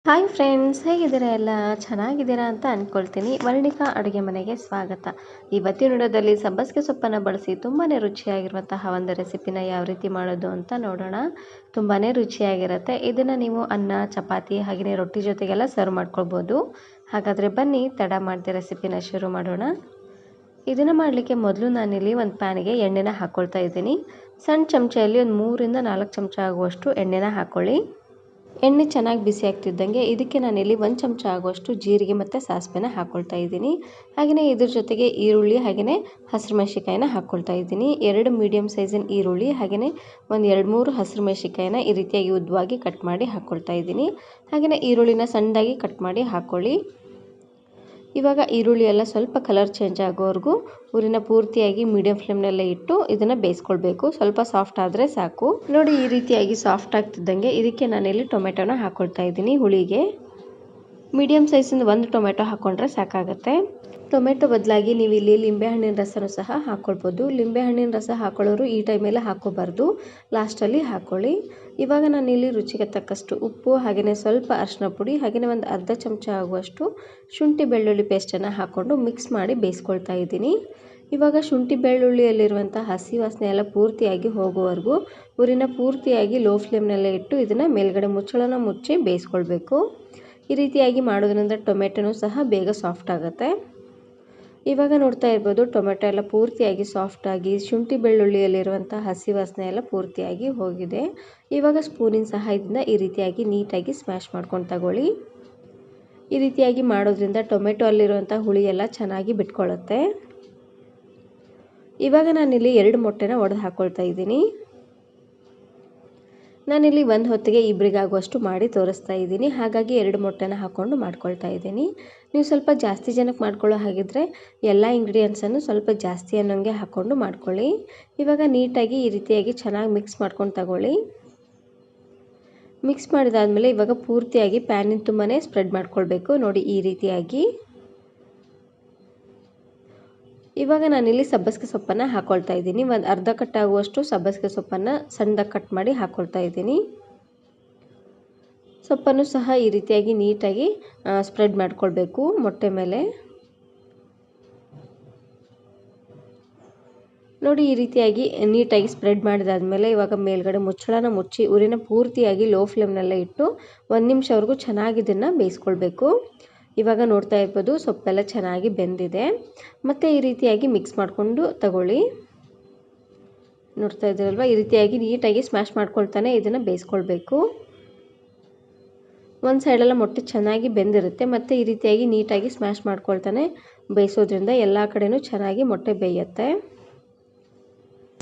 Hi friends, ಹೇಗಿದ್ದೀರಾ? ಎಲ್ಲ ಚೆನ್ನಾಗಿದ್ದೀರಾ ಅಂತ ಅಂದ್ಕೊಳ್ತೀನಿ. ವರ್ಣಿಕಾ ಅಡುಗೆ ಮನೆಗೆ ಸ್ವಾಗತ. ಇವತ್ತಿನ ವಿಡಿಯೋದಲ್ಲಿ ಸಬ್ಬಸಿಗೆ ಸೊಪ್ಪನ್ನು ಬಳಸಿ ತುಂಬಾ ರುಚಿಯಾಗಿರುವಂತಹ ಒಂದು ರೆಸಿಪಿನ ಯಾವ ರೀತಿ ಮಾಡೋದು ಅಂತ ನೋಡೋಣ. ತುಂಬಾ ರುಚಿಯಾಗಿರುತ್ತೆ. ಇದನ್ನು ನೀವು ಅನ್ನ, ಚಪಾತಿ ಹಾಗೆಯೇ ರೊಟ್ಟಿ ಜೊತೆಗೆಲ್ಲ ಸರ್ವ್ ಮಾಡ್ಕೊಳ್ಬೋದು. ಹಾಗಾದರೆ ಬನ್ನಿ ತಡ ಮಾಡದೆ ರೆಸಿಪಿನ ಶುರು ಮಾಡೋಣ. ಇದನ್ನು ಮಾಡಲಿಕ್ಕೆ ಮೊದಲು ನಾನಿಲ್ಲಿ ಒಂದು ಪ್ಯಾನಿಗೆ ಎಣ್ಣೆನ ಹಾಕ್ಕೊಳ್ತಾ ಇದ್ದೀನಿ. ಸಣ್ಣ ಚಮಚೆಯಲ್ಲಿ ಒಂದು 3 ಇಂದ 4 ಚಮಚ ಆಗುವಷ್ಟು ಎಣ್ಣೆನ ಹಾಕ್ಕೊಳ್ಳಿ. ಎಣ್ಣೆ ಚೆನ್ನಾಗಿ ಬಿಸಿ ಆಗ್ತಿದ್ದಂಗೆ ಇದಕ್ಕೆ ನಾನಿಲ್ಲಿ 1 ಚಮಚ ಆಗುವಷ್ಟು ಜೀರಿಗೆ ಮತ್ತು ಸಾಸಿವೆನ ಹಾಕ್ಕೊಳ್ತಾ ಇದ್ದೀನಿ. ಹಾಗೆಯೇ ಇದ್ರ ಜೊತೆಗೆ ಈರುಳ್ಳಿ ಹಾಗೆಯೇ ಹಸಿರು ಮೆಣಸಿಕಾಯಿನ ಹಾಕ್ಕೊಳ್ತಾ ಇದ್ದೀನಿ. 2 ಮೀಡಿಯಮ್ ಸೈಜಿನ ಈರುಳ್ಳಿ ಹಾಗೆಯೇ ಒಂದು 2-3 ಹಸಿರು ಮೆಣಸಿಕಾಯಿನ ಈ ರೀತಿಯಾಗಿ ಉದ್ದವಾಗಿ ಕಟ್ ಮಾಡಿ ಹಾಕ್ಕೊಳ್ತಾ ಇದ್ದೀನಿ. ಹಾಗೆಯೇ ಈರುಳ್ಳಿನ ಸಣ್ಣದಾಗಿ ಕಟ್ ಮಾಡಿ ಹಾಕ್ಕೊಳ್ಳಿ. ಇವಾಗ ಈರುಳ್ಳಿ ಎಲ್ಲ ಸ್ವಲ್ಪ ಕಲರ್ ಚೇಂಜ್ ಆಗೋವರೆಗೂ ಊರಿನ ಪೂರ್ತಿಯಾಗಿ ಮೀಡಿಯಂ ಫ್ಲೇಮ್ನಲ್ಲೇ ಇಟ್ಟು ಇದನ್ನು ಬೇಯಿಸ್ಕೊಳ್ಬೇಕು. ಸ್ವಲ್ಪ ಸಾಫ್ಟ್ ಆದರೆ ಸಾಕು. ನೋಡಿ, ಈ ರೀತಿಯಾಗಿ ಸಾಫ್ಟ್ ಆಗ್ತಿದ್ದಂಗೆ ಇದಕ್ಕೆ ನಾನಿಲ್ಲಿ ಟೊಮೆಟೊನ ಹಾಕ್ಕೊಳ್ತಾ ಇದ್ದೀನಿ. ಹುಳಿಗೆ ಮೀಡಿಯಂ ಸೈಜಿಂದ 1 ಟೊಮೆಟೊ ಹಾಕ್ಕೊಂಡ್ರೆ ಸಾಕಾಗುತ್ತೆ. ಟೊಮೆಟೊ ಬದಲಾಗಿ ನೀವು ಇಲ್ಲಿ ಲಿಂಬೆಹಣ್ಣಿನ ರಸನೂ ಸಹ ಹಾಕ್ಕೊಳ್ಬೋದು. ಲಿಂಬೆಹಣ್ಣಿನ ರಸ ಹಾಕೊಳ್ಳೋರು ಈ ಟೈಮಲ್ಲಿ ಹಾಕ್ಕೋಬಾರ್ದು, ಲಾಸ್ಟಲ್ಲಿ ಹಾಕ್ಕೊಳ್ಳಿ. ಇವಾಗ ನಾನಿಲ್ಲಿ ರುಚಿಗೆ ತಕ್ಕಷ್ಟು ಉಪ್ಪು ಹಾಗೆಯೇ ಸ್ವಲ್ಪ ಅರಿಶಿನ ಪುಡಿ ಹಾಗೆಯೇ ಒಂದು ಅರ್ಧ ಚಮಚ ಆಗುವಷ್ಟು ಶುಂಠಿ ಬೆಳ್ಳುಳ್ಳಿ ಪೇಸ್ಟನ್ನು ಹಾಕ್ಕೊಂಡು ಮಿಕ್ಸ್ ಮಾಡಿ ಬೇಯಿಸ್ಕೊಳ್ತಾ ಇದ್ದೀನಿ. ಇವಾಗ ಶುಂಠಿ ಬೆಳ್ಳುಳ್ಳಿಯಲ್ಲಿರುವಂಥ ಹಸಿ ವಾಸನೆ ಎಲ್ಲ ಪೂರ್ತಿಯಾಗಿ ಹೋಗುವವರೆಗೂ ಊರಿನ ಪೂರ್ತಿಯಾಗಿ ಲೋ ಫ್ಲೇಮ್ನಲ್ಲೇ ಇಟ್ಟು ಇದನ್ನು ಮೇಲ್ಗಡೆ ಮುಚ್ಚಳನ ಮುಚ್ಚಿ ಬೇಯಿಸ್ಕೊಳ್ಬೇಕು. ಈ ರೀತಿಯಾಗಿ ಮಾಡೋದ್ರಿಂದ ಟೊಮೆಟೊನೂ ಸಹ ಬೇಗ ಸಾಫ್ಟ್ ಆಗುತ್ತೆ. ಇವಾಗ ನೋಡ್ತಾ ಇರ್ಬೋದು, ಟೊಮೆಟೊ ಎಲ್ಲ ಪೂರ್ತಿಯಾಗಿ ಸಾಫ್ಟಾಗಿ ಶುಂಠಿ ಬೆಳ್ಳುಳ್ಳಿಯಲ್ಲಿರುವಂಥ ಹಸಿ ವಾಸನೆ ಎಲ್ಲ ಪೂರ್ತಿಯಾಗಿ ಹೋಗಿದೆ. ಇವಾಗ ಸ್ಪೂನಿನ ಸಹಾಯದಿಂದ ಈ ರೀತಿಯಾಗಿ ನೀಟಾಗಿ ಸ್ಮ್ಯಾಶ್ ಮಾಡ್ಕೊಂಡು ತಗೊಳ್ಳಿ. ಈ ರೀತಿಯಾಗಿ ಮಾಡೋದ್ರಿಂದ ಟೊಮೆಟೊ ಅಲ್ಲಿರುವಂಥ ಹುಳಿ ಎಲ್ಲ ಚೆನ್ನಾಗಿ ಬಿಟ್ಕೊಳ್ಳುತ್ತೆ. ಇವಾಗ ನಾನಿಲ್ಲಿ 2 ಮೊಟ್ಟೆನ ಒಡೆದು ಹಾಕ್ಕೊಳ್ತಾ ಇದ್ದೀನಿ. ನಾನಿಲ್ಲಿ ಒಂದು ಹೊತ್ತಿಗೆ ಇಬ್ಬರಿಗಾಗುವಷ್ಟು ಮಾಡಿ ತೋರಿಸ್ತಾ ಇದ್ದೀನಿ. ಹಾಗಾಗಿ 2 ಮೊಟ್ಟೆನ ಹಾಕ್ಕೊಂಡು ಮಾಡ್ಕೊಳ್ತಾ ಇದ್ದೀನಿ. ನೀವು ಸ್ವಲ್ಪ ಜಾಸ್ತಿ ಜನಕ್ಕೆ ಮಾಡ್ಕೊಳ್ಳೋ ಹಾಗಿದ್ರೆ ಎಲ್ಲ ಇಂಗ್ರೀಡಿಯೆಂಟ್ಸನ್ನು ಸ್ವಲ್ಪ ಜಾಸ್ತಿ ಅನ್ನೋಂಗೆ ಹಾಕ್ಕೊಂಡು ಮಾಡ್ಕೊಳ್ಳಿ. ಇವಾಗ ನೀಟಾಗಿ ಈ ರೀತಿಯಾಗಿ ಚೆನ್ನಾಗಿ ಮಿಕ್ಸ್ ಮಾಡ್ಕೊಂಡು ತಗೊಳ್ಳಿ. ಮಿಕ್ಸ್ ಮಾಡಿದಾದಮೇಲೆ ಇವಾಗ ಪೂರ್ತಿಯಾಗಿ ಪ್ಯಾನಿನ ತುಂಬಾ ಸ್ಪ್ರೆಡ್ ಮಾಡ್ಕೊಳ್ಬೇಕು. ನೋಡಿ, ಈ ರೀತಿಯಾಗಿ. ಇವಾಗ ನಾನಿಲ್ಲಿ ಸಬ್ಬಸಿಗೆ ಸೊಪ್ಪನ್ನು ಹಾಕ್ಕೊಳ್ತಾ ಇದ್ದೀನಿ. ಒಂದು ಅರ್ಧ ಕಟ್ಟಾಗುವಷ್ಟು ಸಬ್ಬಸಿಗೆ ಸೊಪ್ಪನ್ನು ಸಣ್ಣದಾಗಿ ಕಟ್ ಮಾಡಿ ಹಾಕ್ಕೊಳ್ತಾ ಇದ್ದೀನಿ. ಸೊಪ್ಪನ್ನು ಸಹ ಈ ರೀತಿಯಾಗಿ ನೀಟಾಗಿ ಸ್ಪ್ರೆಡ್ ಮಾಡ್ಕೊಳ್ಬೇಕು ಮೊಟ್ಟೆ ಮೇಲೆ. ನೋಡಿ, ಈ ರೀತಿಯಾಗಿ ನೀಟಾಗಿ ಸ್ಪ್ರೆಡ್ ಮಾಡಿದಾದ್ಮೇಲೆ ಇವಾಗ ಮೇಲ್ಗಡೆ ಮುಚ್ಚಳನ ಮುಚ್ಚಿ ಊರಿನ ಪೂರ್ತಿಯಾಗಿ ಲೋ ಫ್ಲೇಮ್ನಲ್ಲೇ ಇಟ್ಟು 1 ನಿಮಿಷವರೆಗೂ ಚೆನ್ನಾಗಿ ಇದನ್ನು ಬೇಯಿಸ್ಕೊಳ್ಬೇಕು. ಇವಾಗ ನೋಡ್ತಾ ಇರ್ಬೋದು, ಸೊಪ್ಪೆಲ್ಲ ಚೆನ್ನಾಗಿ ಬೆಂದಿದೆ. ಮತ್ತು ಈ ರೀತಿಯಾಗಿ ಮಿಕ್ಸ್ ಮಾಡಿಕೊಂಡು ತಗೊಳ್ಳಿ. ನೋಡ್ತಾ ಇದ್ದೀರಲ್ವ, ಈ ರೀತಿಯಾಗಿ ನೀಟಾಗಿ ಸ್ಮ್ಯಾಶ್ ಮಾಡ್ಕೊಳ್ತಾನೆ ಇದನ್ನು ಬೇಯಿಸ್ಕೊಳ್ಬೇಕು. ಒಂದು ಸೈಡೆಲ್ಲ ಮೊಟ್ಟೆ ಚೆನ್ನಾಗಿ ಬೆಂದಿರುತ್ತೆ. ಮತ್ತು ಈ ರೀತಿಯಾಗಿ ನೀಟಾಗಿ ಸ್ಮ್ಯಾಶ್ ಮಾಡ್ಕೊಳ್ತಾನೆ ಬೇಯಿಸೋದ್ರಿಂದ ಎಲ್ಲ ಕಡೆನೂ ಚೆನ್ನಾಗಿ ಮೊಟ್ಟೆ ಬೇಯುತ್ತೆ.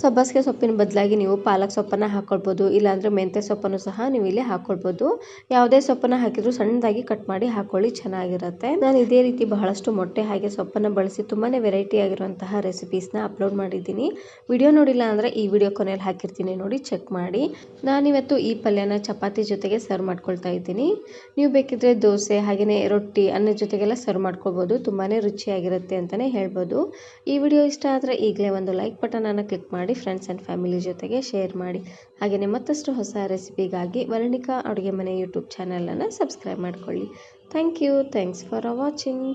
ಸಬ್ಬಸಿಗೆ ಸೊಪ್ಪಿನ ಬದಲಾಗಿ ನೀವು ಪಾಲಕ್ ಸೊಪ್ಪನ್ನು ಹಾಕ್ಕೊಳ್ಬೋದು, ಇಲ್ಲಾಂದರೆ ಮೆಂತ್ಯ ಸೊಪ್ಪನ್ನು ಸಹ ನೀವು ಇಲ್ಲಿ ಹಾಕ್ಕೊಳ್ಬೋದು. ಯಾವುದೇ ಸೊಪ್ಪನ್ನು ಹಾಕಿದರೂ ಸಣ್ಣದಾಗಿ ಕಟ್ ಮಾಡಿ ಹಾಕ್ಕೊಳ್ಳಿ, ಚೆನ್ನಾಗಿರುತ್ತೆ. ನಾನು ಇದೇ ರೀತಿ ಬಹಳಷ್ಟು ಮೊಟ್ಟೆ ಹಾಗೆ ಸೊಪ್ಪನ್ನು ಬಳಸಿ ತುಂಬಾ ವೆರೈಟಿ ಆಗಿರುವಂತಹ ರೆಸಿಪೀಸ್ನ ಅಪ್ಲೋಡ್ ಮಾಡಿದ್ದೀನಿ. ವಿಡಿಯೋ ನೋಡಿಲ್ಲ ಅಂದರೆ ಈ ವಿಡಿಯೋ ಕೊನೆಯಲ್ಲಿ ಹಾಕಿರ್ತೀನಿ, ನೋಡಿ ಚೆಕ್ ಮಾಡಿ. ನಾನಿವತ್ತು ಈ ಪಲ್ಯನ ಚಪಾತಿ ಜೊತೆಗೆ ಸರ್ವ್ ಮಾಡ್ಕೊಳ್ತಾ ಇದ್ದೀನಿ. ನೀವು ಬೇಕಿದ್ರೆ ದೋಸೆ ಹಾಗೆಯೇ ರೊಟ್ಟಿ ಅನ್ನದ ಜೊತೆಗೆಲ್ಲ ಸರ್ವ್ ಮಾಡ್ಕೊಳ್ಬೋದು. ತುಂಬಾ ರುಚಿಯಾಗಿರುತ್ತೆ ಅಂತಲೇ ಹೇಳ್ಬೋದು. ಈ ವಿಡಿಯೋ ಇಷ್ಟ ಆದರೆ ಈಗಲೇ ಒಂದು ಲೈಕ್ ಬಟನನ್ನು ಕ್ಲಿಕ್ ಮಾಡಿ ಫ್ರೆಂಡ್ಸ್ ಆ್ಯಂಡ್ ಫ್ಯಾಮಿಲಿ ಜೊತೆಗೆ ಶೇರ್ ಮಾಡಿ. ಹಾಗೆಯೇ ಮತ್ತಷ್ಟು ಹೊಸ ರೆಸಿಪಿಗಾಗಿ ವರ್ಣಿಕಾ ಅಡುಗೆ ಮನೆ ಯೂಟ್ಯೂಬ್ ಚಾನಲನ್ನು ಸಬ್ಸ್ಕ್ರೈಬ್ ಮಾಡ್ಕೊಳ್ಳಿ. Thanks for watching.